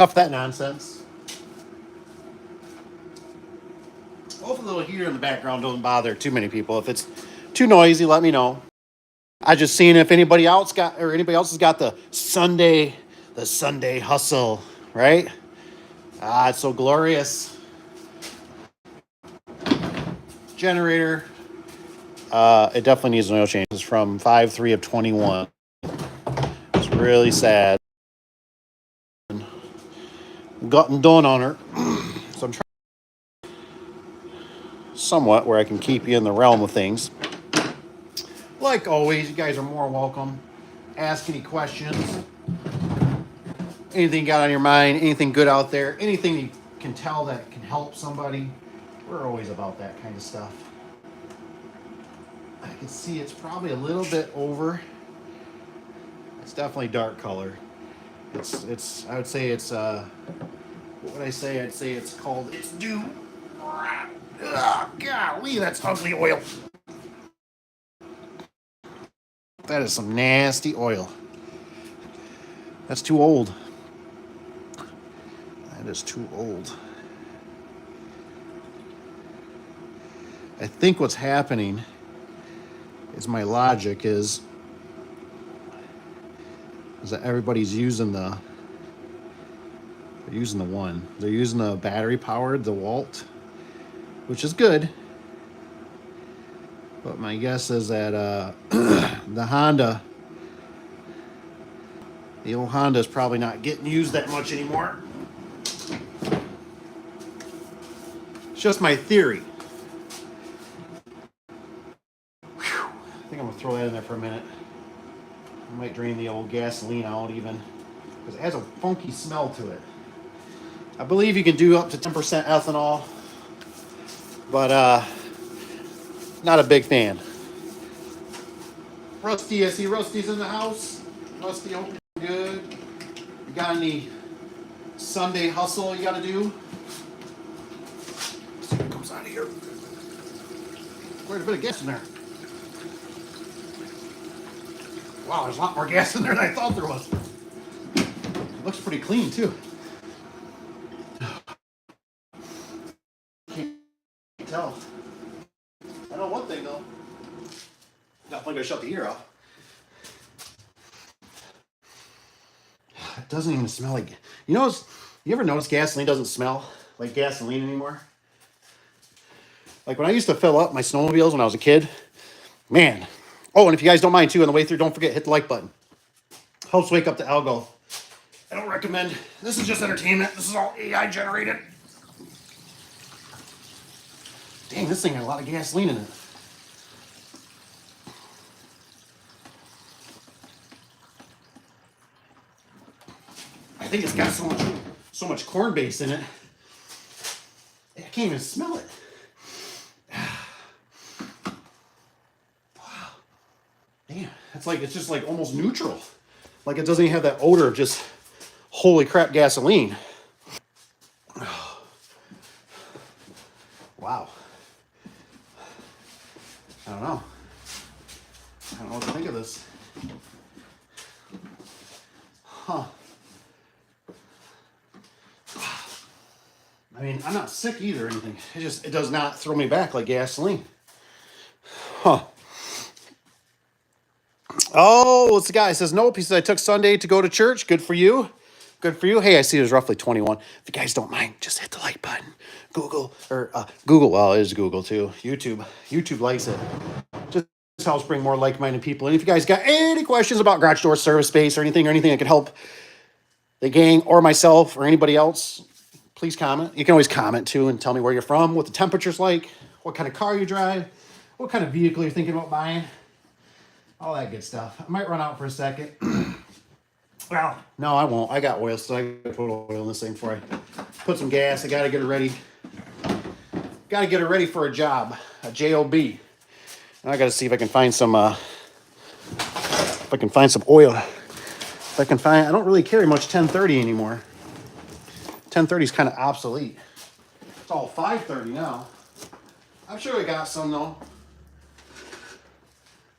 Enough of that nonsense. Hopefully the little heater in the background doesn't bother too many people. If it's too noisy, let me know. I just seen if anybody else has got the Sunday hustle, right? Ah, it's so glorious. Generator. It definitely needs an oil change. It's from 5/3 of 21. It's really sad. Gotten done on her. So I'm trying somewhat where I can keep you in the realm of things. Like always, you guys are more welcome. Ask any questions. Anything you got on your mind, anything good out there, anything you can tell that can help somebody. We're always about that kind of stuff. I can see it's probably a little bit over. It's definitely dark color. It's I would say it's what would I say? I'd say it's called it's due. Oh, golly, that's ugly oil. That is some nasty oil. That's too old. That is too old. I think what's happening is my logic is that everybody's using the one. They're using the battery powered, the Walt, which is good. But my guess is that the Honda, the old Honda is probably not getting used that much anymore. It's just my theory. Whew. I think I'm gonna throw that in there for a minute. I might drain the old gasoline out even, because it has a funky smell to it. I believe you can do up to 10% ethanol, but not a big fan. Rusty, I see Rusty's in the house. Rusty, hope you're good. You got any Sunday hustle you gotta do? Let's see what comes out of here. Quite a bit of gas in there. Wow, there's a lot more gas in there than I thought there was. It looks pretty clean too. Can't tell. I know one thing though. Definitely gonna shut the heater off. It doesn't even smell like. You ever notice gasoline doesn't smell like gasoline anymore? Like when I used to fill up my snowmobiles when I was a kid, man. Oh, and if you guys don't mind too, on the way through, don't forget hit the like button. Helps wake up the algo. I don't recommend. This is just entertainment. This is all AI generated. Dang, this thing had a lot of gasoline in it. I think it's got so much corn base in it. I can't even smell it. Wow. Damn, it's just like almost neutral. Like it doesn't even have that odor of just holy crap gasoline. Wow. I don't know. I don't know what to think of this. Huh. I mean, I'm not sick either or anything. It does not throw me back like gasoline. Huh. Oh, it's the guy. He says, nope. He says, I took Sunday to go to church. Good for you. Good for you. Hey, I see there's roughly 21. If you guys don't mind, just hit the like button. Google, well, it is Google too. YouTube likes it. Just helps bring more like-minded people. And if you guys got any questions about garage door service space or anything that could help the gang or myself or anybody else, please comment. You can always comment too and tell me where you're from, what the temperature's like, what kind of car you drive, what kind of vehicle you're thinking about buying, all that good stuff. I might run out for a second. Well, no, I won't. I got oil, so I gotta put oil in this thing before I put some gas. I gotta get it ready. Gotta get it ready for a job, a job. And I gotta see if I can find some. If I can find some oil. If I can find. I don't really carry much 1030 anymore. 1030 is kind of obsolete. It's all 530 now. I'm sure I got some though.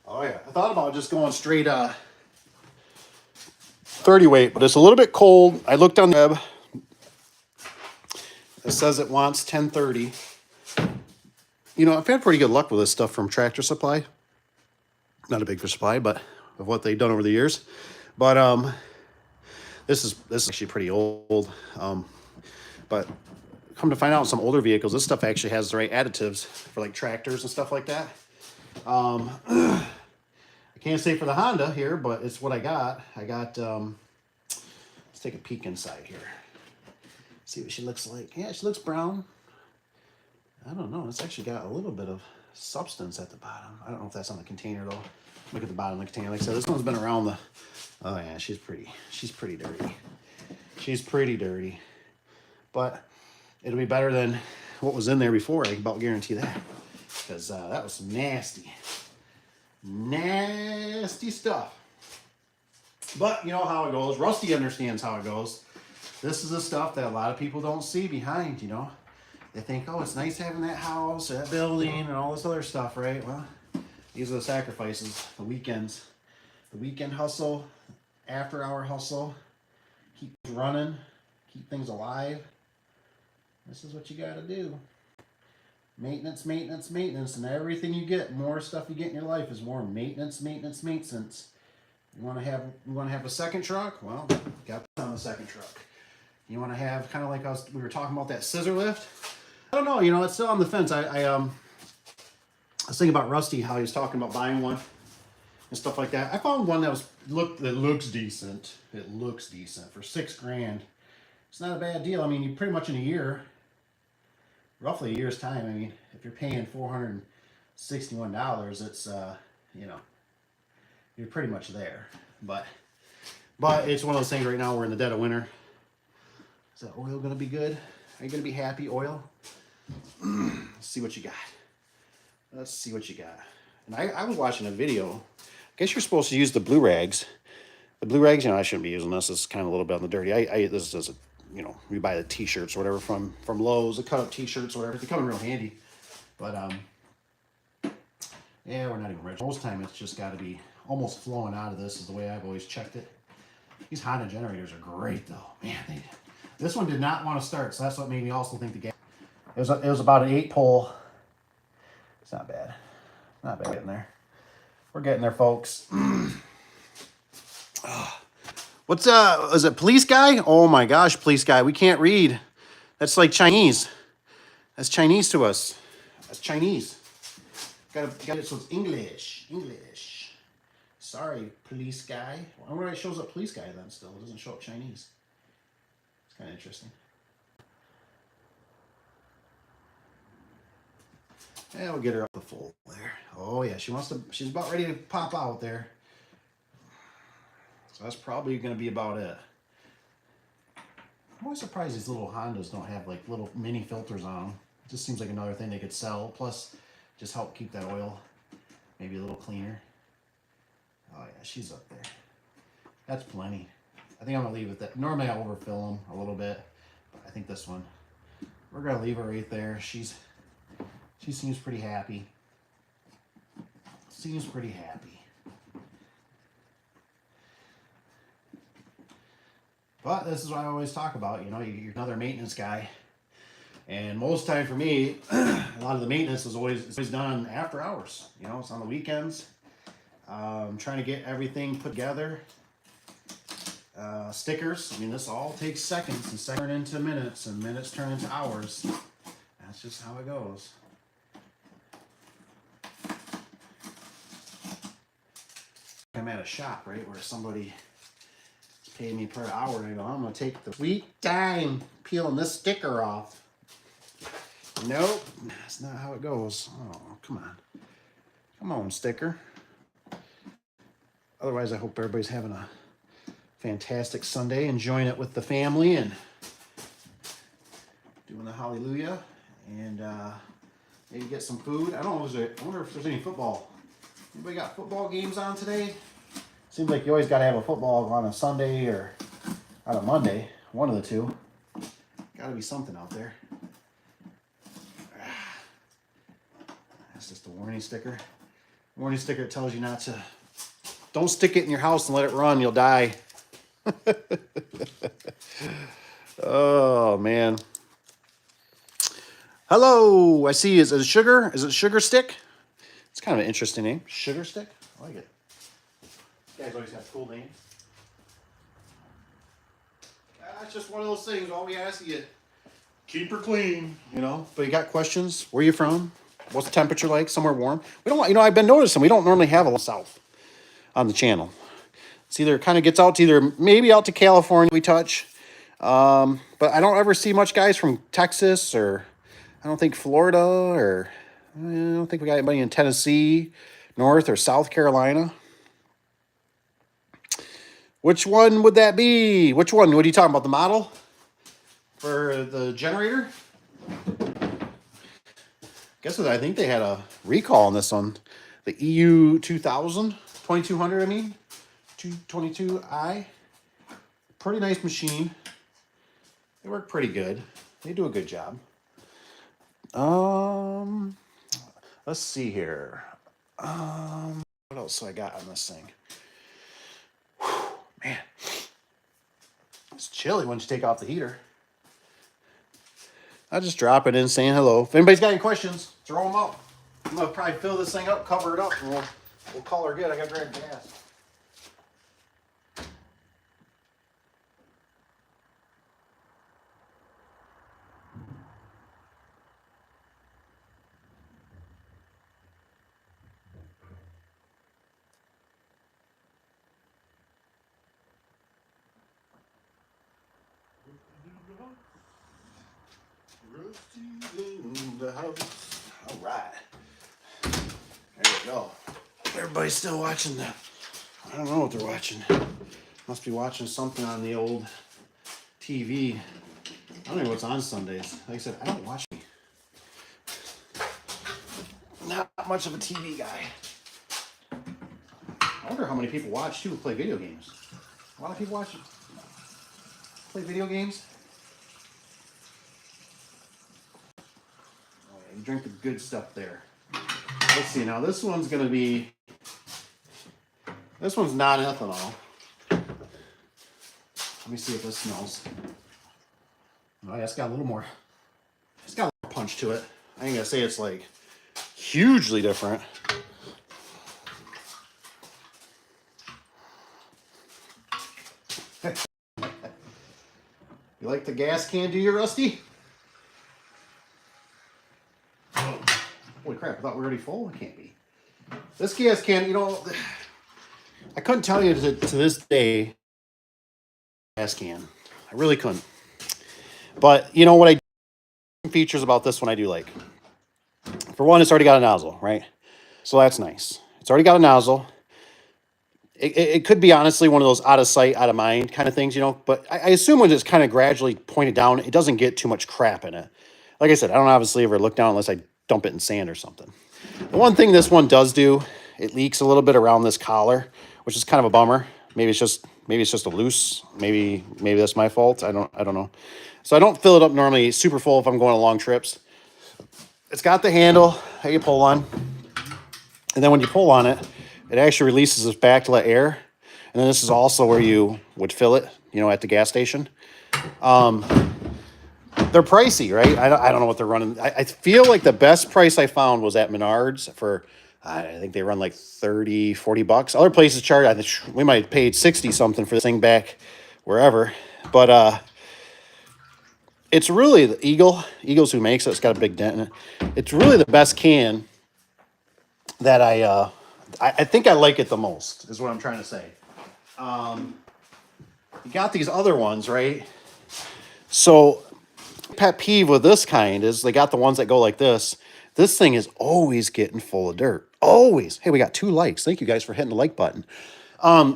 Oh yeah, I thought about just going straight 30 weight, but it's a little bit cold. I looked on the web. It says it wants 1030. You know, I've had pretty good luck with this stuff from Tractor Supply. Not a big for supply, but of what they've done over the years. But this is actually pretty old. But come to find out, some older vehicles, this stuff actually has the right additives for like tractors and stuff like that. I can't say for the Honda here, but it's what I got. I got. Let's take a peek inside here. See what she looks like. Yeah, she looks brown. I don't know. It's actually got a little bit of substance at the bottom. I don't know if that's on the container though. Look at the bottom of the container. Like I said, this one's been around the. Oh yeah, she's pretty dirty. She's pretty dirty. But it'll be better than what was in there before. I can about guarantee that. Because that was some nasty stuff. But you know how it goes. Rusty understands how it goes. This is the stuff that a lot of people don't see behind, you know. They think, oh, it's nice having that house, that building, and all this other stuff, right? Well, these are the sacrifices, the weekends. The weekend hustle, after-hour hustle, keep running, keep things alive. This is what you got to do. Maintenance, maintenance, maintenance, and everything you get, more stuff you get in your life is more maintenance, maintenance, maintenance. You want to have a second truck? Well, got to put on the second truck. You want to have kind of like we were talking about that scissor lift. I don't know, you know, it's still on the fence. I was thinking about Rusty, how he was talking about buying one and stuff like that. I found one that looks decent. It looks decent for $6,000. It's not a bad deal. I mean, you pretty much in a year, roughly a year's time. I mean, if you're paying $461, it's you know, you're pretty much there. But it's one of those things right now. We're in the dead of winter. Is that oil gonna be good? Are you gonna be happy, oil? Let's see what you got. Let's see what you got. And I was watching a video. I guess you're supposed to use the blue rags. The blue rags, you know, I shouldn't be using this. It's kind of a little bit on the dirty. This is a, you know, we buy the t-shirts or whatever from Lowe's, the cut up t-shirts or whatever. They come in real handy. But yeah, we're not even rich. Most time it's just got to be almost flowing out of this is the way I've always checked it. These Honda generators are great though. Man, this one did not want to start, so that's what made me also think the gas. It was about an 8-pole. It's not bad. Not bad getting there. We're getting there, folks. What's is it police guy? Oh my gosh, police guy. We can't read. That's like Chinese. That's Chinese to us. That's Chinese. Got it so it's English. English. Sorry, police guy. I wonder why it shows up police guy then still. It doesn't show up Chinese. It's kind of interesting. Yeah, we'll get her up the full there. Oh yeah, she's about ready to pop out there. So that's probably going to be about it. I'm always surprised these little Hondas don't have like little mini filters on them. It just seems like another thing they could sell. Plus, just help keep that oil maybe a little cleaner. Oh yeah, she's up there. That's plenty. I think I'm going to leave it that. Normally I overfill them a little bit. But I think this one, we're going to leave her right there. She seems pretty happy. Seems pretty happy. But this is what I always talk about. You know, you're another maintenance guy. And most time for me, a lot of the maintenance is always done after hours. You know, it's on the weekends. Trying to get everything put together. Stickers. I mean, this all takes seconds. And seconds turn into minutes. And minutes turn into hours. That's just how it goes. I'm at a shop, right, where somebody is paying me per hour, and I go, I'm going to take the sweet time peeling this sticker off. Nope, that's not how it goes. Oh, come on. Come on, sticker. Otherwise, I hope everybody's having a fantastic Sunday, enjoying it with the family and doing the hallelujah, and maybe get some food. I wonder if there's any football. Anybody got football games on today? Seems like you always got to have a football on a Sunday or on a Monday. One of the two. Got to be something out there. That's just a warning sticker. Warning sticker tells you not to. Don't stick it in your house and let it run. You'll die. Oh, man. Hello, I see. Is it sugar? Is it sugar stick? It's kind of an interesting name. Sugar stick. I like it. You guys always have cool names. That's just one of those things. All we ask you, keep her clean, you know. But you got questions? Where you from? What's the temperature like? Somewhere warm? We don't want, you know, I've been noticing we don't normally have a lot south on the channel. It's either kind of gets out to either maybe out to California we touch, but I don't ever see much guys from Texas or I don't think Florida or I don't think we got anybody in Tennessee, North or South Carolina. Which one would that be? Which one? What are you talking about? The model for the generator? Guess what? I think they had a recall on this one. The EU 2000, 2200, I mean. 222i. Pretty nice machine. They work pretty good. They do a good job. Let's see here. What else do I got on this thing? Whew, man. It's chilly once you take off the heater. I'll just drop it in saying hello. If anybody's got any questions, throw them up. I'm gonna probably fill this thing up, cover it up, and we'll call her good. I gotta grab gas. In the house. All right. There we go. Everybody's still watching that. I don't know what they're watching. Must be watching something on the old TV. I don't know what's on Sundays. Like I said, I don't watch. Not much of a TV guy. I wonder how many people watch too who play video games. A lot of people watch play video games. Oh yeah, you drink the good stuff there. Let's see now. This one's gonna be. This one's not ethanol. Let me see if this smells. Oh yeah, it's got a little more. It's got a little punch to it. I ain't gonna say it's like hugely different. You like the gas can, do you, Rusty? Holy crap, I thought we were already full. It can't be. This gas can, you know, I couldn't tell you to this day, gas can. I really couldn't. But, you know, what features about this one I do like. For one, it's already got a nozzle, right? So that's nice. It's already got a nozzle. It could be honestly one of those out of sight, out of mind kind of things, you know. But I assume when it's kind of gradually pointed down, it doesn't get too much crap in it. Like I said, I don't obviously ever look down unless I dump it in sand or something. The one thing this one does do, it leaks a little bit around this collar, which is kind of a bummer. Maybe it's just a loose. Maybe that's my fault. I don't know. So I don't fill it up normally super full if I'm going on long trips. It's got the handle that you pull on, and then when you pull on it, it actually releases this back to let air. And then this is also where you would fill it, you know, at the gas station. They're pricey, right? I don't know what they're running. I feel like the best price I found was at Menards for, I think they run like 30, 40 bucks. Other places charge, I think we might have paid 60 something for this thing back wherever. But it's really the Eagles who makes it. It's got a big dent in it. It's really the best can that I think I like it the most, is what I'm trying to say. You got these other ones, right? So, pet peeve with this kind is they got the ones that go like this. This thing is always getting full of dirt. Always. Hey, we got 2 likes. Thank you guys for hitting the like button.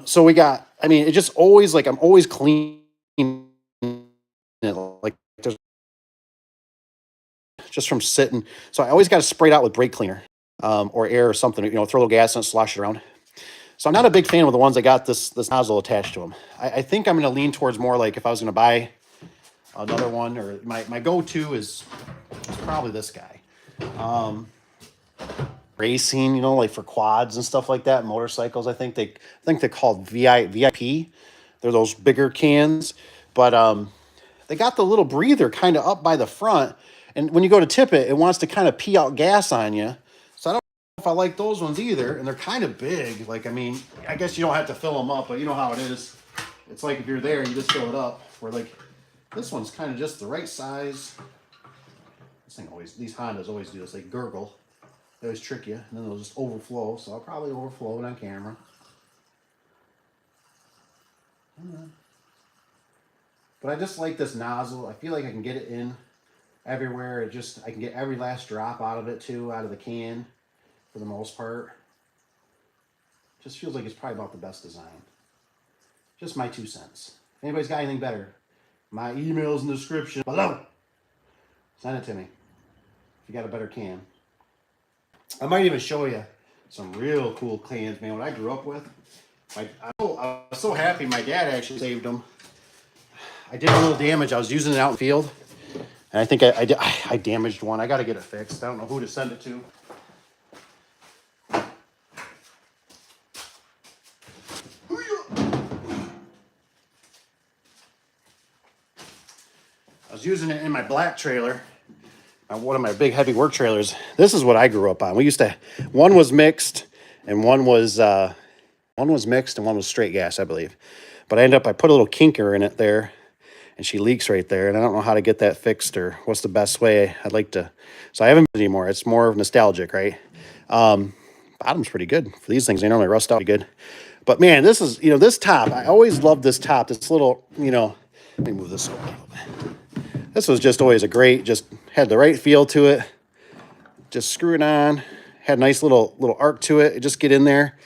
So we got, I mean, it just always, like, I'm always cleaning it, like, just from sitting. So I always got to spray it out with brake cleaner. Or air or something, you know, throw a little gas in it, slosh it around. So I'm not a big fan of the ones that got this nozzle attached to them. I think I'm going to lean towards more like if I was going to buy another one, or my go-to is probably this guy. Racing, you know, like for quads and stuff like that, motorcycles. I think they're called VIP. They're those bigger cans, but they got the little breather kind of up by the front. And when you go to tip it, it wants to kind of pee out gas on you. So I don't know if I like those ones either. And they're kind of big. Like, I mean, I guess you don't have to fill them up, but you know how it is. It's like if you're there, you just fill it up. Where like, this one's kind of just the right size. This thing always, these Hondas always do this. They gurgle. They always trick you. And then they'll just overflow. So I'll probably overflow it on camera. But I just like this nozzle. I feel like I can get it in everywhere. I can get every last drop out of it too, out of the can for the most part. Just feels like it's probably about the best design. Just my 2 cents. If anybody's got anything better, my email's in the description below. Send it to me if you got a better can. I might even show you some real cool cans, man. What I grew up with. I was so happy my dad actually saved them. I did a little damage. I was using it out in the field, and I think I damaged one. I got to get it fixed. I don't know who to send it to. I was using it in my black trailer, one of my big heavy work trailers. This is what I grew up on. We used to, one was mixed, and one was mixed, and one was straight gas, I believe. But I put a little kinker in it there, and she leaks right there, and I don't know how to get that fixed or what's the best way. I'd like to, so I haven't anymore. It's more nostalgic, right? Bottom's pretty good for these things. They normally rust out pretty good. But man, this is, this top, I always loved this top. This little, let me move this over a little bit. This was just always just had the right feel to it. Just screw it on. Had a nice little arc to it. Just get in there.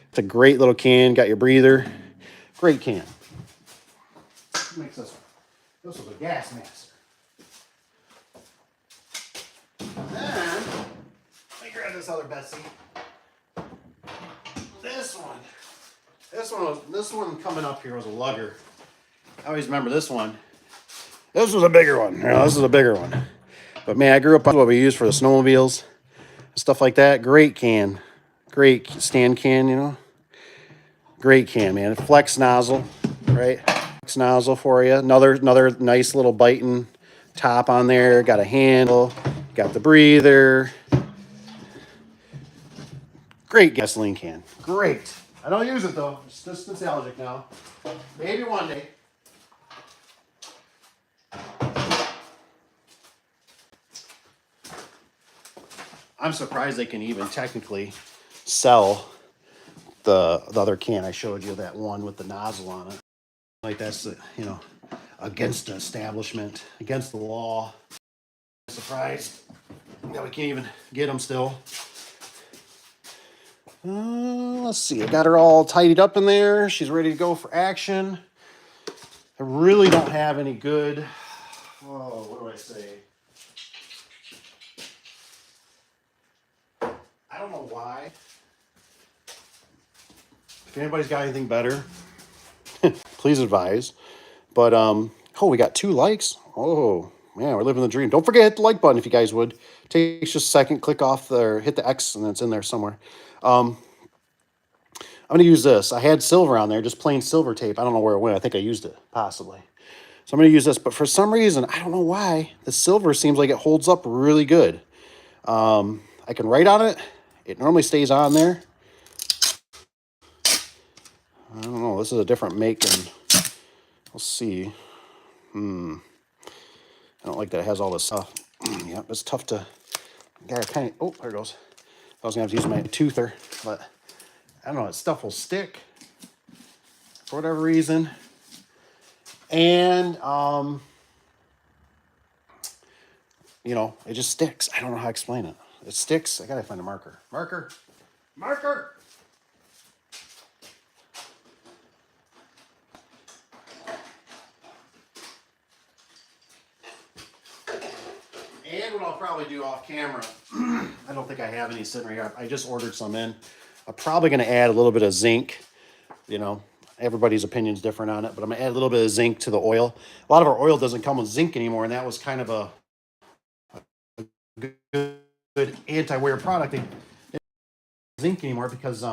It's a great little can. Got your breather. Great can. What makes this one? This was a gas master. And then, let me grab this other Betsy. This one coming up here was a lugger. I always remember this one. This was a bigger one. This is a bigger one. But man, I grew up on what we used for the snowmobiles, stuff like that. Great can. Great stand can, Great can, man. Flex nozzle, right? Flex nozzle for you. Another nice little biting top on there. Got a handle. Got the breather. Great gasoline can. Great. I don't use it though. It's just nostalgic now. Maybe one day. I'm surprised they can even technically sell the other can I showed you, that one with the nozzle on it. Like that's, against the establishment, against the law. I'm surprised that we can't even get them still. Let's see. I got her all tidied up in there. She's ready to go for action. I really don't have any good, what do I say? I don't know why. If anybody's got anything better, please advise. But, we got 2 likes. Oh, man, we're living the dream. Don't forget to hit the like button if you guys would. Takes just a second. Click off there, hit the X, and it's in there somewhere. I'm going to use this. I had silver on there, just plain silver tape. I don't know where it went. I think I used it, possibly. So I'm going to use this. But for some reason, I don't know why, the silver seems like it holds up really good. I can write on it. It normally stays on there. I don't know. This is a different make, and we'll see. I don't like that it has all this stuff. Yep, it's tough to. Gotta kind of. Oh, there it goes. I was gonna have to use my toother, but I don't know. That stuff will stick for whatever reason, and it just sticks. I don't know how to explain it. It sticks. I gotta find a marker. Marker. And what I'll probably do off camera, I don't think I have any sitting right here. I just ordered some in. I'm probably going to add a little bit of zinc. Everybody's opinion's different on it, but I'm going to add a little bit of zinc to the oil. A lot of our oil doesn't come with zinc anymore, and that was kind of a good anti-wear product. They don't zinc anymore because,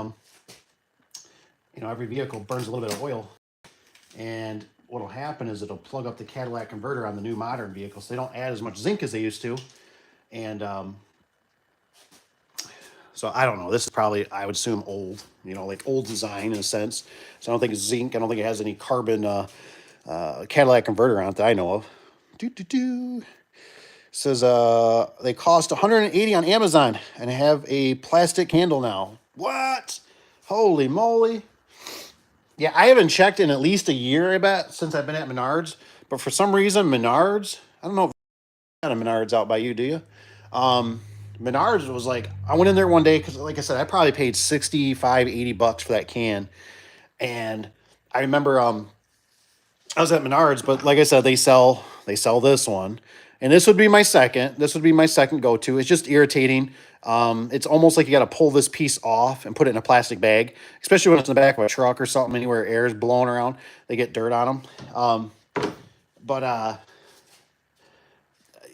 every vehicle burns a little bit of oil. And what'll happen is it'll plug up the catalytic converter on the new modern vehicles. They don't add as much zinc as they used to, and so I don't know. This is probably, I would assume, old. Like old design in a sense. So I don't think it's zinc. I don't think it has any carbon catalytic converter on it that I know of. It says they cost 180 on Amazon and have a plastic handle now. What? Holy moly! Yeah, I haven't checked in at least a year, I bet, since I've been at Menards. But for some reason, Menards, I don't know if kind of Menards out by you, do you? Menards was like, I went in there one day because, like I said, I probably paid 65, $80 for that can. And I remember I was at Menards, but like I said, they sell this one. And this would be my second. This would be my second go-to. It's just irritating. It's almost like you got to pull this piece off and put it in a plastic bag, especially when it's in the back of a truck or something, anywhere air is blowing around. They get dirt on them. But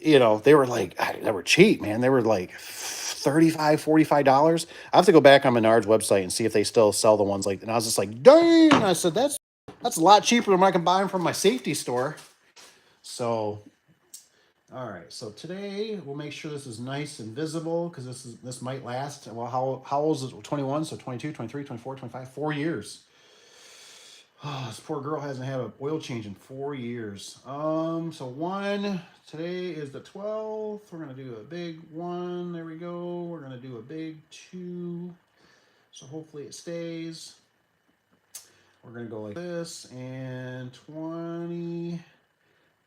they were cheap, man. They were like $35, $45. I have to go back on Menards website and see if they still sell the ones like. And I was just like, dang! I said that's a lot cheaper than when I can buy them from my safety store. So, all right. So today we'll make sure this is nice and visible because this might last. Well, how old is it? 21, so 22, 23, 24, 25, 4 years. Oh, this poor girl hasn't had an oil change in 4 years. Today is the 12th. We're gonna do a big 1. There we go. We're gonna do a big 2. So hopefully it stays. We're gonna go like this and 20.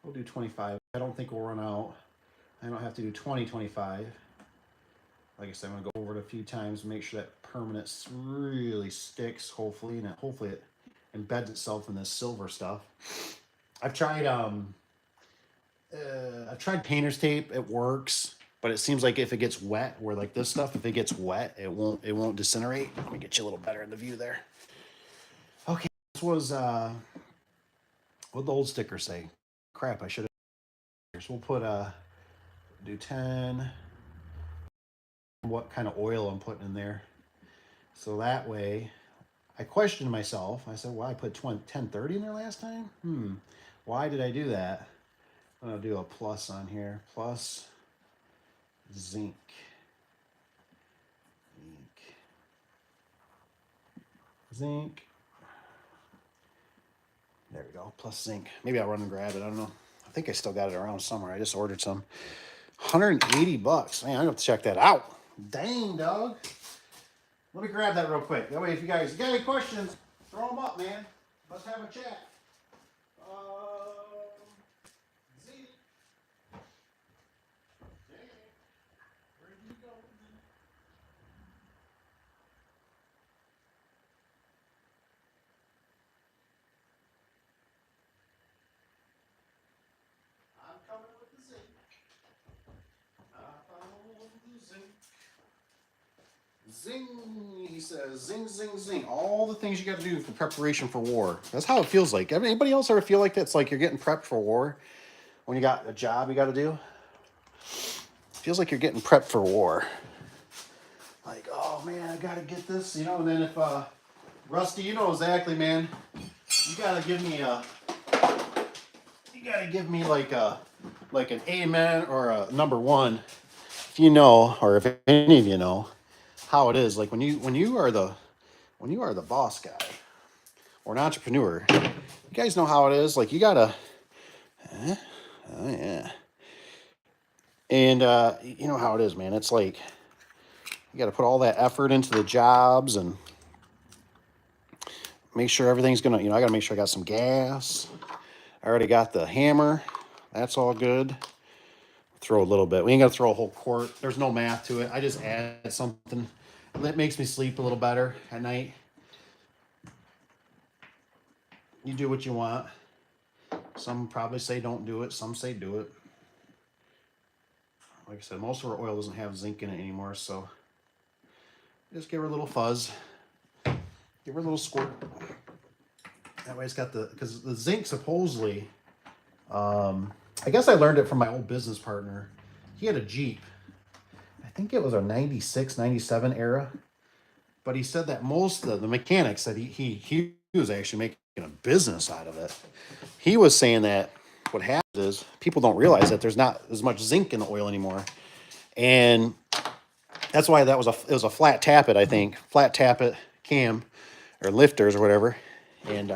We'll do 25. I don't think we'll run out. I don't have to do 20, 25. Like I said, I'm gonna go over it a few times, make sure that permanence really sticks, hopefully, and hopefully it embeds itself in this silver stuff. I've tried painter's tape. It works, but it seems like if it gets wet, where like this stuff, if it gets wet, it won't disintegrate. Let me get you a little better in the view there. Okay, this was what'd the old sticker say? Crap, I should have. So we'll put do 10. What kind of oil I'm putting in there, so that way I questioned myself. I said, well, I put 1030 in there last time. Why did I do that? I'm gonna do a plus on here. Plus zinc. Zinc. There we go. Plus zinc. Maybe I'll run and grab it. I don't know. I think I still got it around somewhere. I just ordered some. $180. Man, I'm gonna have to check that out. Dang, dog. Let me grab that real quick. That way, if you guys got any questions, throw them up, man. Let's have a chat. Z. Where did you go? I'm coming with the zinc. I found the zinc. Zing, he says, zing, zing, zing. All the things you got to do for preparation for war. That's how it feels like. Anybody else ever feel like that? It's like you're getting prepped for war when you got a job you got to do? It feels like you're getting prepped for war. Like, oh man, I got to get this, And then if Rusty, you know exactly, man. You got to give me like an amen or a number one, if you know, or if any of you know how it is. Like when you are the boss guy or an entrepreneur, you guys know how it is. Like you gotta, oh yeah, and you know how it is, man. It's like you gotta put all that effort into the jobs and make sure everything's gonna. I gotta make sure I got some gas. I already got the hammer. That's all good. Throw a little bit. We ain't gotta throw a whole quart. There's no math to it. I just add something. That makes me sleep a little better at night. You do what you want. Some probably say don't do it. Some say do it. Like I said, most of our oil doesn't have zinc in it anymore, so just give her a little fuzz. Give her a little squirt. That way it's got because the zinc supposedly, I guess I learned it from my old business partner. He had a Jeep. I think it was a 96, 97 era. But he said that most of the mechanics that he was actually making a business out of it. He was saying that what happens is people don't realize that there's not as much zinc in the oil anymore, and that's why it was a flat tappet, I think, flat tappet cam or lifters or whatever, and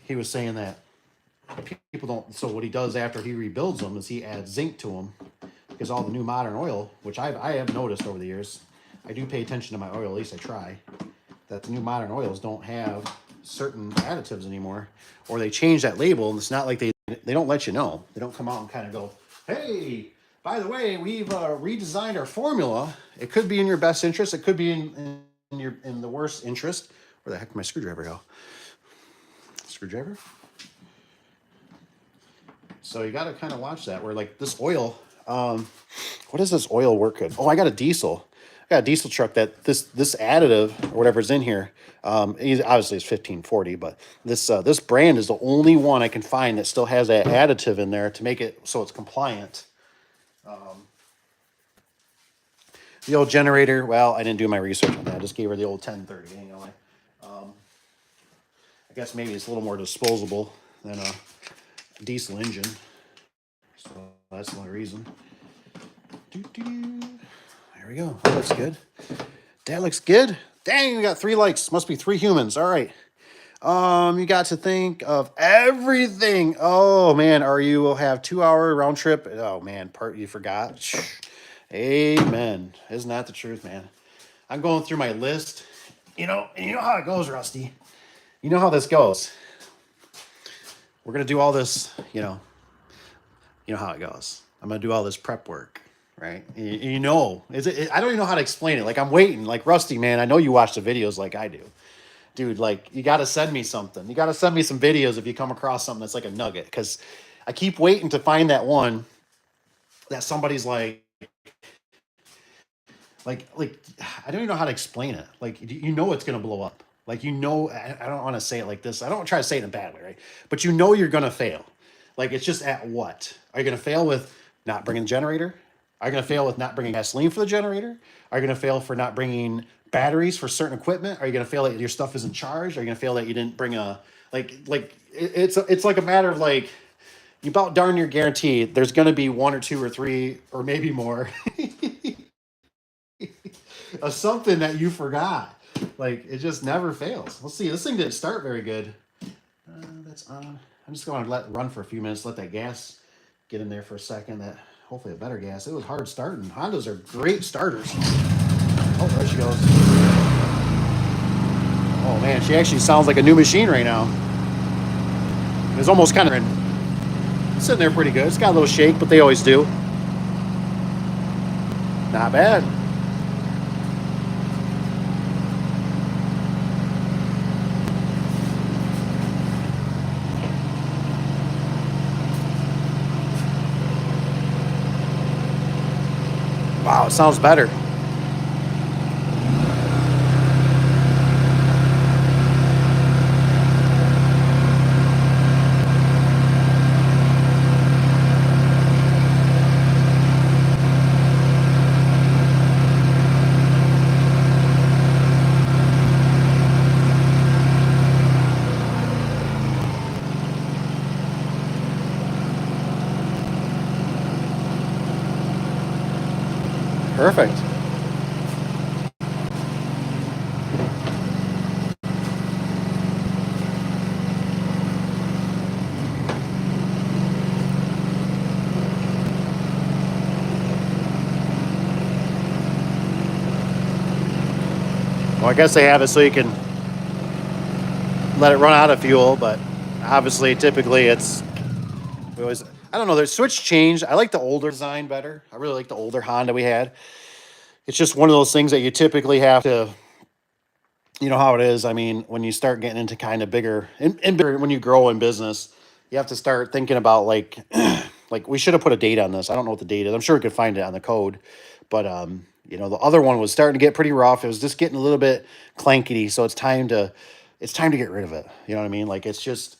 he was saying that people don't. So what he does after he rebuilds them is he adds zinc to them, because all the new modern oil, which I have noticed over the years, I do pay attention to my oil, at least I try, that the new modern oils don't have certain additives anymore, or they change that label, and it's not like they don't let you know. They don't come out and kind of go, hey, by the way, we've redesigned our formula. It could be in your best interest. It could be in the worst interest. Where the heck did my screwdriver go? Screwdriver? So you got to kind of watch that. Where like this oil, what does this oil work good? Oh, I got a diesel. I got a diesel truck that this additive or whatever's in here. Obviously it's 1540, but this brand is the only one I can find that still has that additive in there to make it so it's compliant. The old generator, well, I didn't do my research on that. I just gave her the old 1030. You know, I guess maybe it's a little more disposable than a diesel engine. So that's the only reason. There we go. That looks good. That looks good. Dang, we got 3 likes. Must be 3 humans. All right. You got to think of everything. Oh man, you will have 2-hour round trip. Oh man, you forgot. Amen. Isn't that the truth, man? I'm going through my list. And you know how it goes, Rusty. You know how this goes. We're gonna do all this, you know how it goes. I'm gonna do all this prep work, right? I don't even know how to explain it. Like I'm waiting, like Rusty, man. I know you watch the videos like I do, dude. Like you got to send me something. You got to send me some videos if you come across something that's like a nugget, because I keep waiting to find that one that somebody's like I don't even know how to explain it. Like it's gonna blow up. Like I don't want to say it like this. I don't try to say it in a bad way, right? But you're gonna fail. Like it's just at what? Are you gonna fail with not bringing the generator? Are you gonna fail with not bringing gasoline for the generator? Are you gonna fail for not bringing batteries for certain equipment? Are you gonna fail that your stuff isn't charged? Are you gonna fail that you didn't bring it's like a matter of like you about darn near guaranteed there's gonna be 1 or 2 or 3 or maybe more of something that you forgot. Like it just never fails. Let's see. This thing didn't start very good. That's on. I'm just going to let it run for a few minutes. Let that gas get in there for a second. That hopefully a better gas. It was hard starting. Hondas are great starters. Oh, there she goes. Oh man, she actually sounds like a new machine right now. It's almost kind of sitting there pretty good. It's got a little shake, but they always do. Not bad. Wow, it sounds better. Perfect. Well, I guess they have it so you can let it run out of fuel, but obviously, typically, I don't know, their switch changed. I like the older design better. I really like the older Honda we had. It's just one of those things that you typically have to, you know how it is. I mean, when you start getting into kind of bigger, and bigger, when you grow in business, you have to start thinking about like, like we should have put a date on this. I don't know what the date is. I'm sure we could find it on the code, but the other one was starting to get pretty rough. It was just getting a little bit clankety, so it's time to get rid of it. You know what I mean? Like it's just,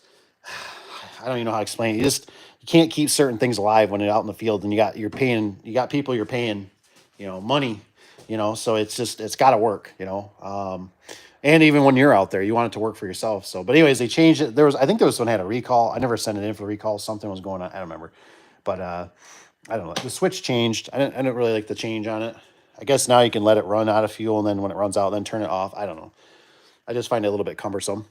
I don't even know how to explain it. You can't keep certain things alive when you're out in the field and you got people you're paying, money, so it's got to work, And even when you're out there, you want it to work for yourself. So, but anyways, they changed it. I think there was one had a recall. I never sent it in for the recall. Something was going on. I don't remember, but I don't know. The switch changed. I didn't really like the change on it. I guess now you can let it run out of fuel, and then when it runs out, then turn it off. I don't know. I just find it a little bit cumbersome.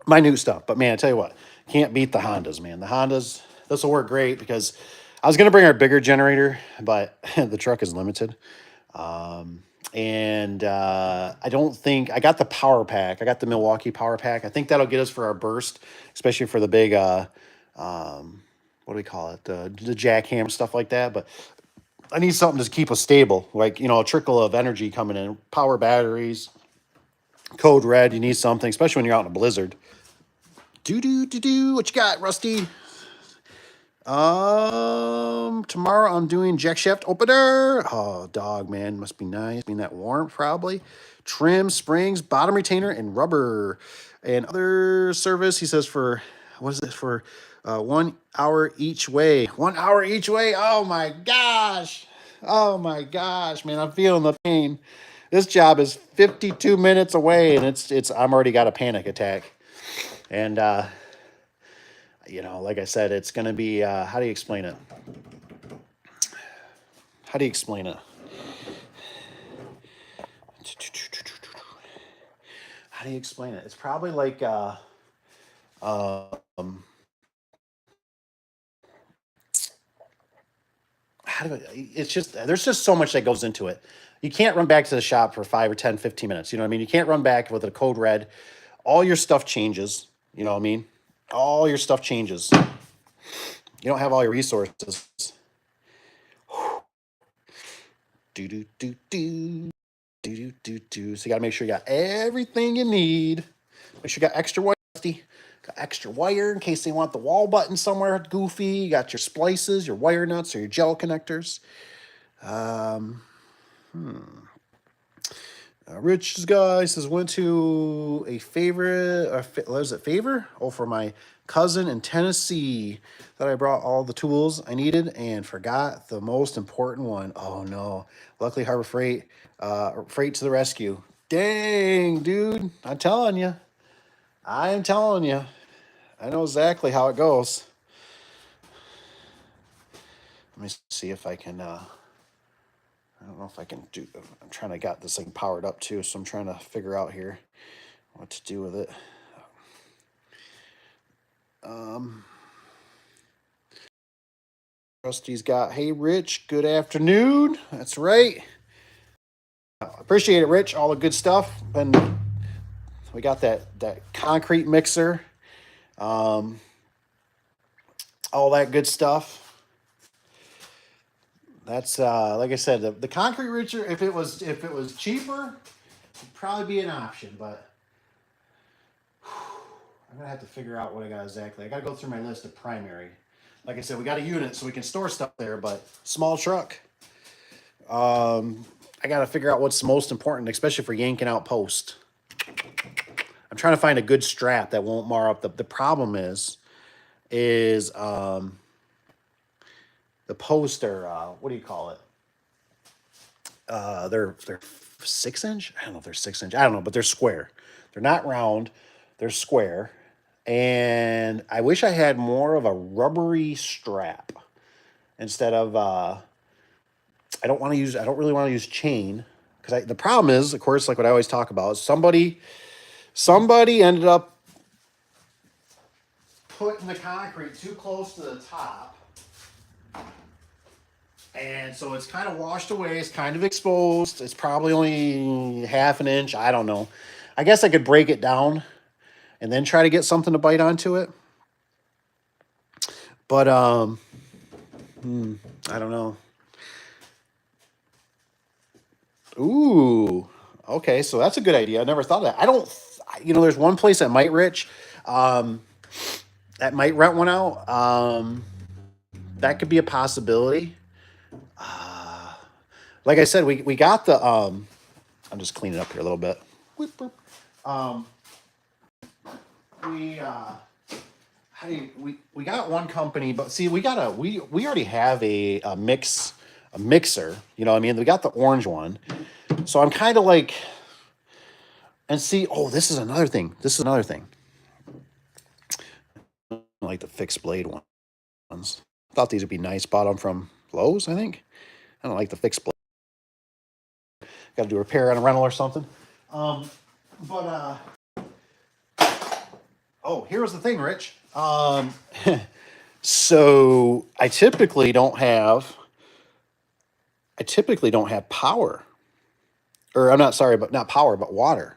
My new stuff, but man, I tell you what, can't beat the Hondas, man. The Hondas, this will work great because I was gonna bring our bigger generator, but the truck is limited. And I don't think I got the power pack. I got the Milwaukee power pack. I think that'll get us for our burst, especially for the big what do we call it? The jackhammer stuff like that. But I need something to keep us stable, like a trickle of energy coming in. Power batteries, code red. You need something, especially when you're out in a blizzard. What you got, Rusty? Tomorrow I'm doing jack shaft opener. Oh, dog, man, must be nice. Being that warm, probably. Trim, springs, bottom retainer, and rubber. And other service, he says for, what is this, for 1 hour each way. 1 hour each way? Oh, my gosh. Oh, my gosh, man, I'm feeling the pain. This job is 52 minutes away, and I'm already got a panic attack. And, like I said, it's going to be, how do you explain it? How do you explain it? How do you explain it? It's probably like, it's just, there's just so much that goes into it. You can't run back to the shop for 5 or 10, 15 minutes. You know what I mean? You can't run back with a code red. All your stuff changes. You know what I mean? All your stuff changes. You don't have all your resources. Do do do do do do do. So you got to make sure you got everything you need. Make sure you got extra wire. Got extra wire in case they want the wall button somewhere goofy. You got your splices, your wire nuts, or your gel connectors. Rich guy says went to a favorite. Was it favor? Oh, for my cousin in Tennessee. That I brought all the tools I needed and forgot the most important one. Oh no! Luckily, Harbor Freight, freight to the rescue. Dang, dude! I'm telling you. I am telling you. I know exactly how it goes. Let me see if I can. I don't know if I can do. I'm trying to get this thing powered up too, so I'm trying to figure out here what to do with it. Rusty's got, hey, Rich, good afternoon. That's right. Appreciate it, Rich. All the good stuff. And we got that concrete mixer. All that good stuff. That's like I said, the concrete mixer. If it was cheaper, it'd probably be an option. But I'm gonna have to figure out what I got exactly. I gotta go through my list of primary. Like I said, we got a unit so we can store stuff there, but small truck. I got to figure out what's most important, especially for yanking out post. I'm trying to find a good strap that won't mar up. The problem is the post are, what do you call it? They're 6-inch. I don't know if they're 6-inch. I don't know, but they're square. They're not round. They're square. And I wish I had more of a rubbery strap instead of. I don't really want to use chain because the problem is, of course, like what I always talk about, is somebody ended up putting the concrete too close to the top, and so it's kind of washed away. It's kind of exposed. It's probably only half an inch. I don't know. I guess I could break it down and then try to get something to bite onto it. But I don't know. Ooh, okay, so that's a good idea. I never thought of that. I don't, there's one place that might that might rent one out. That could be a possibility. Like I said, we got the. I'm just cleaning up here a little bit. We got one company, but see, we already have a mixer. You know what I mean? We got the orange one, so I'm kind of like And see, oh, this is another thing. This is another thing. I like the fixed blade ones. Thought these would be nice. Bought them from Lowe's, I think. I don't like the fixed blade. Got to do a repair on a rental or something. Um, but oh, here's the thing, Rich. So I typically don't have power, or I'm not sorry, but not power, but water.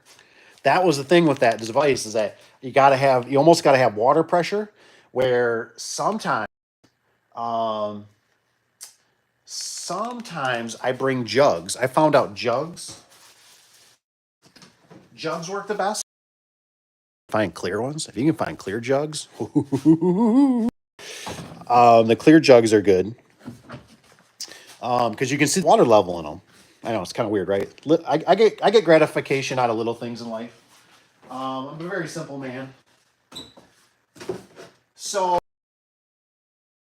That was the thing with that device is that you almost got to have water pressure, where um, sometimes I bring jugs. I found out jugs work the best. Find clear ones. If you can find clear jugs, the clear jugs are good because you can see the water level in them. I know it's kind of weird, right? I get gratification out of little things in life. I'm a very simple man, so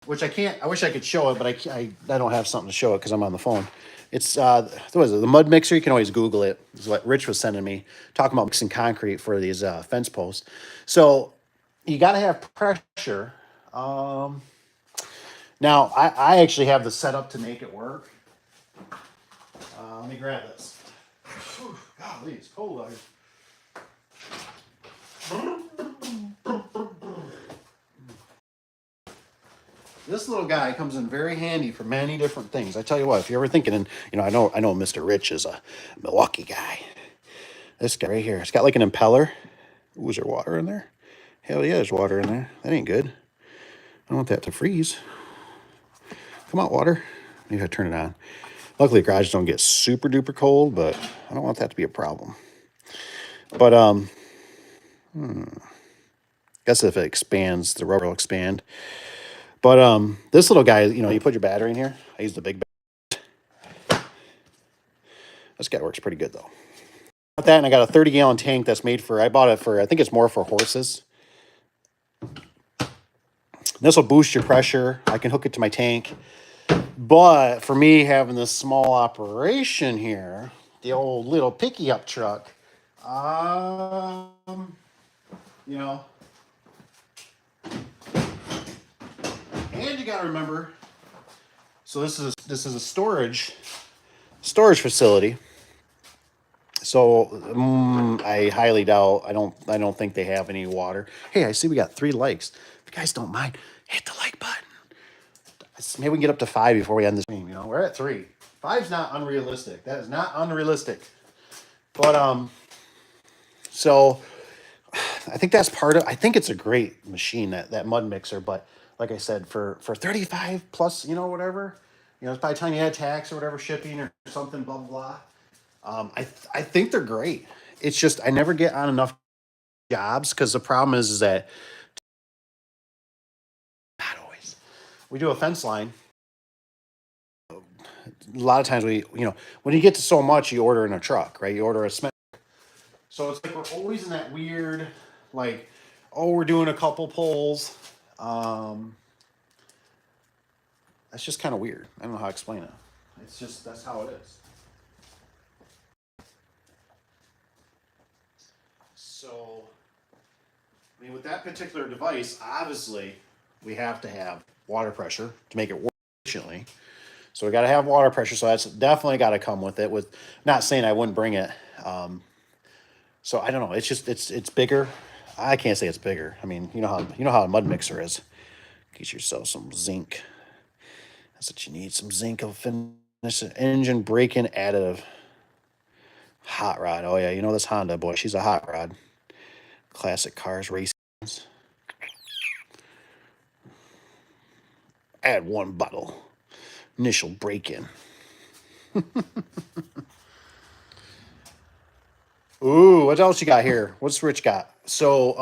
which I can't. I wish I could show it, but I don't have something to show it because I'm on the phone. It's what is it? The mud mixer. You can always Google it. Is what Rich was sending me talking about mixing concrete for these fence posts. So you got to have pressure. Um, Now I actually have the setup to make it work. Let me grab this. Whew, golly, it's cold out here. This little guy comes in very handy for many different things. I tell you what, if you're ever thinking, and I know Mr. Rich is a Milwaukee guy. This guy right here, it's got like an impeller. Ooh, is there water in there? Hell yeah, there's water in there. That ain't good. I don't want that to freeze. Come on, water. Maybe I turn it on. Luckily, garages don't get super duper cold, but I don't want that to be a problem. But guess if it expands, the rubber will expand. But this little guy, you put your battery in here. I use the big. This guy works pretty good though. Got that, and I got a 30-gallon tank that's made for. I bought it for. I think it's more for horses. This will boost your pressure. I can hook it to my tank. But for me, having this small operation here, the old little picky up truck, you know, and you got to remember. So this is a storage facility. So I highly doubt. I don't think they have any water. Hey, I see we got 3 likes. If you guys don't mind, hit the like button. Maybe we can get up to 5 before we end the stream. We're at 3. 5's not unrealistic. That is not unrealistic. But so I think that's part of. I think it's a great machine, that mud mixer. But like I said, for 35 plus, whatever, by the time you had tax or whatever, shipping or something, blah blah blah. I think they're great. It's just I never get on enough jobs because the problem is that not always. We do a fence line. A lot of times when you get to so much, you order in a truck, right? You order a cement. So it's like we're always in that weird, like, oh, we're doing a couple pulls. Um, that's just kind of weird. I don't know how to explain it. It's just that's how it is. So, I mean, with that particular device, obviously, we have to have water pressure to make it work efficiently. So we got to have water pressure. So that's definitely got to come with it. With not saying I wouldn't bring it. So I don't know. It's just it's bigger. I can't say it's bigger. I mean, you know how a mud mixer is. Get yourself some zinc. That's what you need. Some zinc will finish an engine braking additive. Hot rod. Oh yeah, this Honda boy. She's a hot rod. Classic cars racing. Add 1 bottle. Initial break-in. Ooh, what else you got here? What's Rich got? So,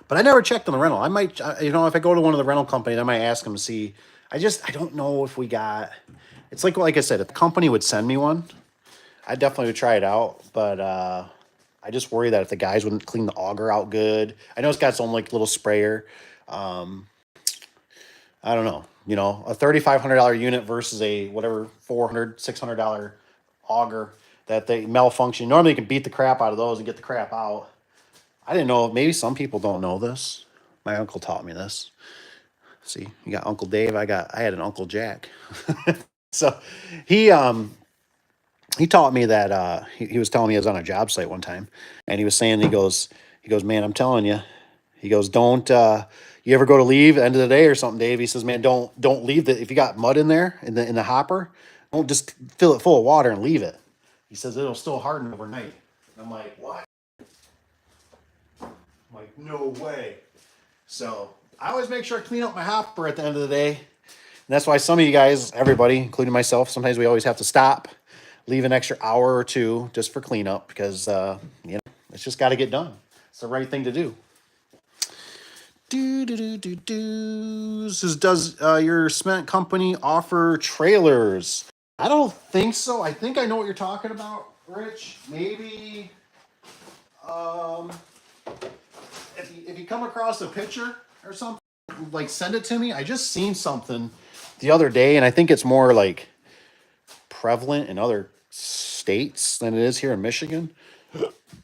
but I never checked on the rental. I might, if I go to one of the rental companies, I might ask them to see. I don't know if we got. It's like I said, if the company would send me one, I definitely would try it out. But I just worry that if the guys wouldn't clean the auger out good. I know it's got its own like little sprayer. I don't know. A $3,500 unit versus a whatever $400, $600 auger. that they malfunction. Normally you can beat the crap out of those and get the crap out. I didn't know. Maybe some people don't know this. My uncle taught me this. See, you got Uncle Dave. I had an Uncle Jack. So he he taught me that he was telling me he was on a job site one time, and he was saying he goes, man, I'm telling you, he goes, don't you ever go to leave at the end of the day or something, Dave? He says, man, don't leave the if you got mud in there in the hopper, don't just fill it full of water and leave it. He says it'll still harden overnight. And I'm like, what? I'm like, no way. So I always make sure I clean up my hopper at the end of the day. And that's why some of you guys, everybody, including myself, sometimes we always have to stop, leave an extra hour or two just for cleanup because it's just got to get done. It's the right thing to do. Does your cement company offer trailers? I don't think so. I think I know what you're talking about, Rich. Maybe if you come across a picture or something, like send it to me. I just seen something the other day, and I think it's more like prevalent in other states than it is here in Michigan.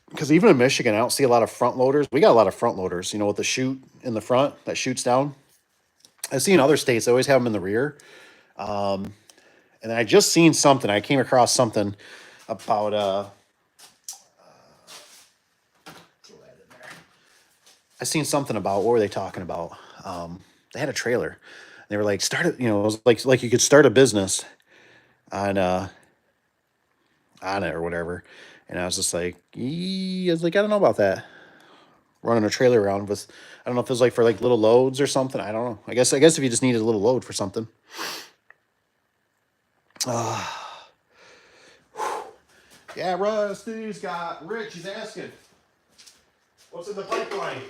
Because even in Michigan, I don't see a lot of front loaders. We got a lot of front loaders, with the chute in the front that shoots down. I see in other states, they always have them in the rear. And I just seen something. I came across something about I seen something about what were they talking about? They had a trailer. They were like, start it, it was like you could start a business on it or whatever. And I was just like, I was like, I don't know about that. Running a trailer around with, I don't know if it was like for like little loads or something. I don't know. I guess if you just needed a little load for something. Yeah, Rusty's got Rich. He's asking, what's in the pipeline?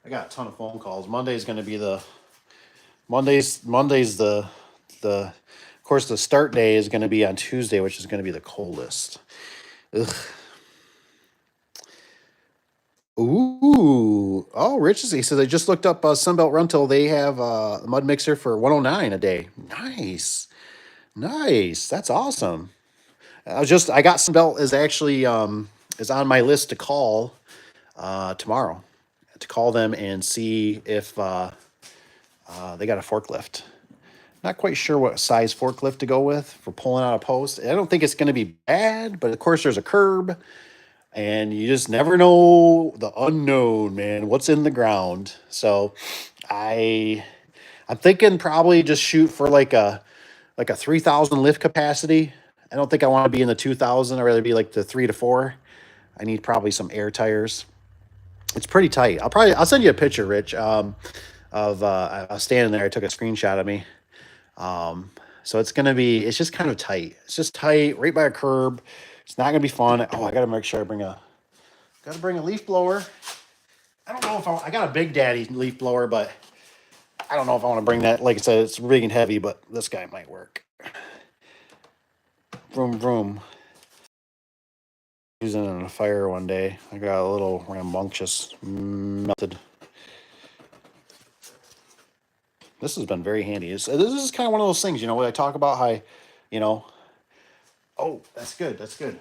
I got a ton of phone calls. Monday's going to be Monday's the of course the start day is going to be on Tuesday, which is going to be the coldest. Ugh. Ooh. Oh, Rich he says I just looked up Sunbelt Rental. They have a mud mixer for $109 a day. Nice. Nice. That's awesome. I got Sunbelt is actually is on my list to call tomorrow. To call them and see if they got a forklift. Not quite sure what size forklift to go with for pulling out a post. I don't think it's going to be bad, but of course there's a curb, and you just never know the unknown, man. What's in the ground? So, I'm thinking probably just shoot for like a 3,000 lift capacity. I don't think I want to be in the 2,000. I'd rather be like the 3 to 4. I need probably some air tires. It's pretty tight. I'll send you a picture, Rich. Of I was standing there. I took a screenshot of me. So it's just kind of tight. It's just tight right by a curb. It's not gonna be fun. Oh, I gotta make sure gotta bring a leaf blower. I don't know if I got a Big Daddy leaf blower, but I don't know if I want to bring that. Like I said, it's big and heavy, but this guy might work. Vroom vroom. Using it in a fire one day. I got a little rambunctious method. This has been very handy. This is kind of one of those things, where I talk about how, oh, that's good. That's good.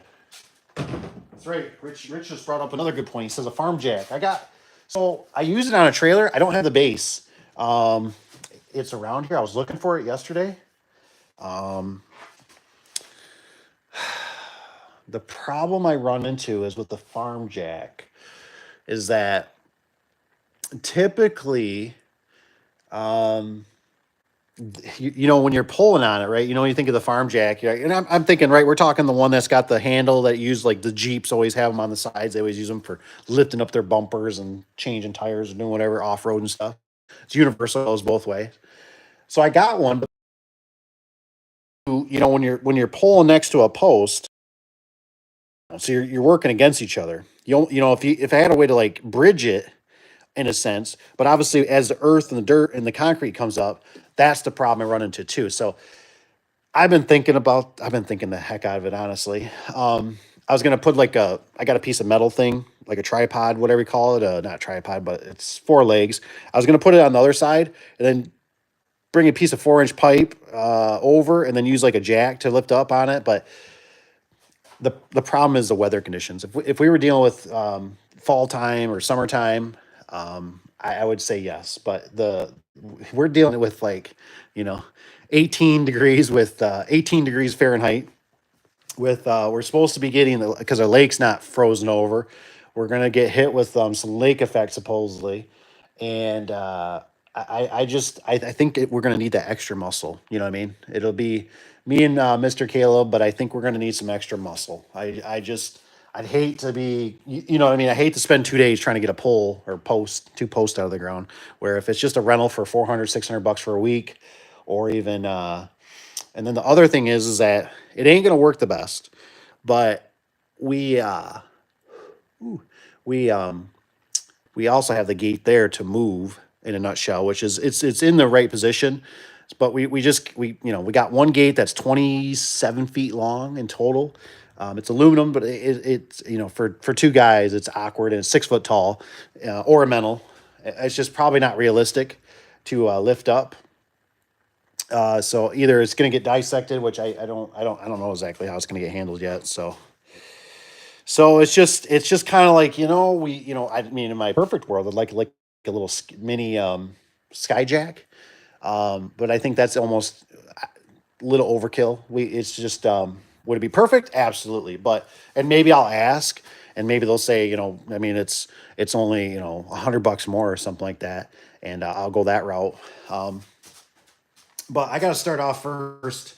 That's right. Rich just brought up another good point. He says a farm jack. So I use it on a trailer. I don't have the base. It's around here. I was looking for it yesterday. The problem I run into is with the farm jack is that typically, when you're pulling on it, right? You think of the farm jack, and I'm thinking, right, we're talking the one that's got the handle that use like the Jeeps always have them on the sides. They always use them for lifting up their bumpers and changing tires and doing whatever off-road and stuff. It's universal, it goes both ways. So I got one, but when you're pulling next to a post, so you're working against each other. If I had a way to like bridge it in a sense, but obviously as the earth and the dirt and the concrete comes up, that's the problem I run into too. So I've been thinking the heck out of it, honestly. I was going to put I got a piece of metal thing, like a tripod, whatever you call it. Not tripod, but it's 4 legs. I was going to put it on the other side and then bring a piece of 4-inch pipe over and then use like a jack to lift up on it. But the problem is the weather conditions. If we were dealing with fall time or summertime, I would say yes. But we're dealing with like, you know, 18 degrees with 18 degrees Fahrenheit with we're supposed to be getting because our lake's not frozen over. We're gonna get hit with some lake effect supposedly, and I think we're gonna need that extra muscle. You know what I mean? It'll be me and Mr. Caleb, but I think we're gonna need some extra muscle. I'd hate to be you know what I mean. I hate to spend 2 days trying to get a pole or two posts out of the ground. Where if it's just a rental for 400, $600 for a week, or even and then the other thing is that it ain't gonna work the best, but we we we also have the gate there to move in a nutshell, which is it's in the right position. But we we got one gate that's 27 feet long in total. It's aluminum, but it's for two guys, it's awkward and it's 6 foot tall, ornamental. It's just probably not realistic to lift up. So either it's going to get dissected, which I don't know exactly how it's going to get handled yet. So it's just kind of like I mean in my perfect world I'd like a little mini skyjack, but I think that's almost a little overkill. It's just would it be perfect? Absolutely, but and maybe I'll ask, and maybe they'll say I mean it's only $100 more or something like that, and I'll go that route. But I got to start off first.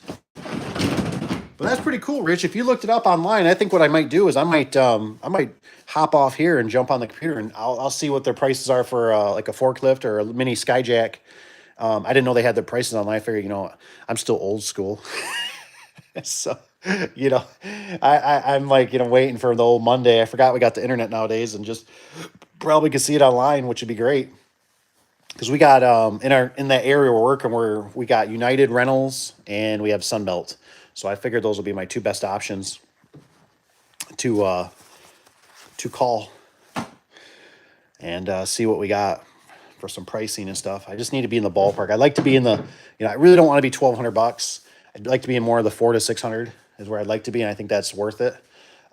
But that's pretty cool, Rich. If you looked it up online, I think what I might do is I might hop off here and jump on the computer and I'll see what their prices are for like a forklift or a mini skyjack. I didn't know they had their prices online. I figured, I'm still old school, so you know, I'm like waiting for the old Monday. I forgot we got the internet nowadays and just probably could see it online, which would be great because we got in that area we're working we got United Rentals and we have Sunbelt. So I figured those will be my two best options to call and see what we got for some pricing and stuff. I just need to be in the ballpark. I'd like to be in the I really don't want to be $1,200. I'd like to be in more of the 400 to 600 is where I'd like to be, and I think that's worth it.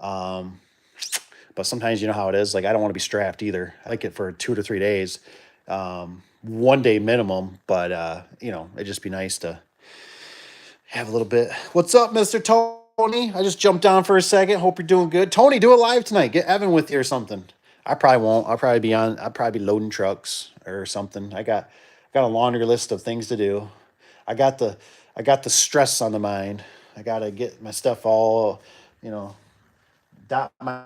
But sometimes you know how it is. Like I don't want to be strapped either. I like it for 2 to 3 days, 1 day minimum. But it'd just be nice to have a little bit. What's up, Mr. Tony? I just jumped on for a second. Hope you're doing good. Tony, do it live tonight. Get Evan with you or something. I probably won't. I'll probably be loading trucks or something. I got a laundry list of things to do. I got the I got the stress on the mind. I gotta get my stuff all, you know, dot my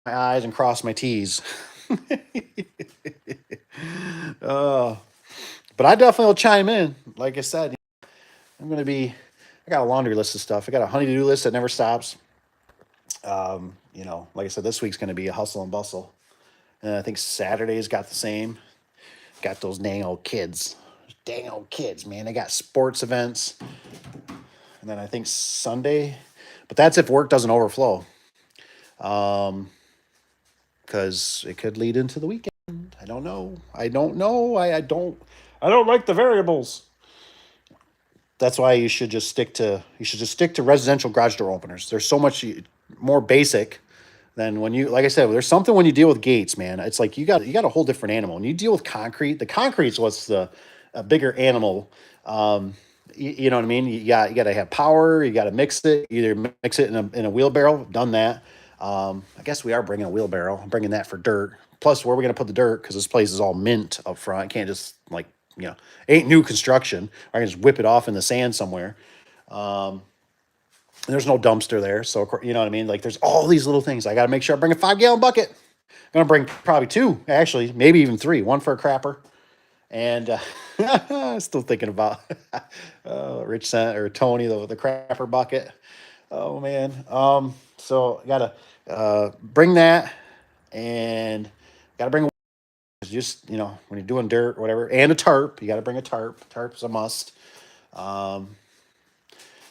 I's and cross my T's. uh, but I definitely will chime in. Like I said, I'm gonna be. I got a laundry list of stuff. I got a honey-to-do list that never stops. Like I said, this week's gonna be a hustle and bustle. And I think Saturday's got the same. Got those dang old kids. Dang old kids, man. They got sports events. And then I think Sunday, but that's if work doesn't overflow. Um, because it could lead into the weekend. I don't know. I don't know. I don't like the variables. That's why you should just stick to residential garage door openers. There's so much more basic than when you like I said, there's something when you deal with gates, man. It's like you got a whole different animal. When you deal with concrete, the concrete's what's the a bigger animal. You know what I mean? You got to have power. You got to mix it. Either mix it in a wheelbarrow. I've done that. I guess we are bringing a wheelbarrow. I'm bringing that for dirt. Plus, where are we gonna put the dirt? Because this place is all mint up front. I can't just like ain't new construction. I can just whip it off in the sand somewhere. There's no dumpster there, so you know what I mean. Like there's all these little things. I got to make sure I bring a 5 gallon bucket. I'm gonna bring probably two, actually, maybe even three. One for a crapper, and still thinking about Rich sent or Tony the crapper bucket. Oh man. So I gotta bring that, and gotta bring just when you're doing dirt or whatever, and a tarp. You gotta bring a tarp. Tarp's a must. Um,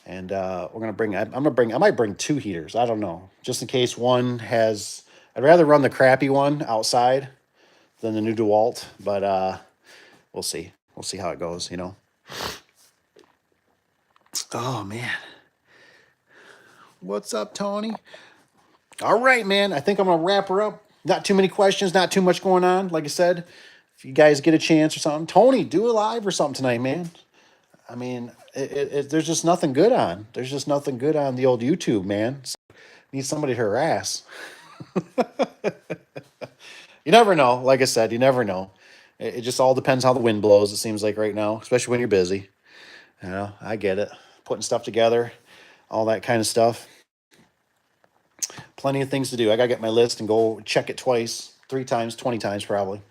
and we're gonna bring. I'm gonna bring. I might bring two heaters. I don't know, just in case one has. I'd rather run the crappy one outside than the new DeWalt, but we'll see. We'll see how it goes. Oh man. What's up, Tony? All right, man. I think I'm gonna wrap her up. Not too many questions, not too much going on. Like I said, if you guys get a chance or something, Tony, do a live or something tonight, man. I mean, there's just nothing good on. There's just nothing good on the old YouTube, man. So, need somebody to harass. You never know. Like I said, you never know. It just all depends how the wind blows. It seems like right now, especially when you're busy. You know, I get it. Putting stuff together, all that kind of stuff. Plenty of things to do. I gotta get my list and go check it twice, 3 times, 20 times probably.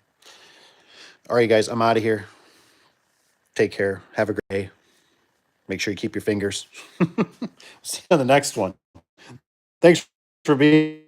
All right, guys, I'm out of here. Take care. Have a great day. Make sure you keep your fingers. See you on the next one. Thanks for being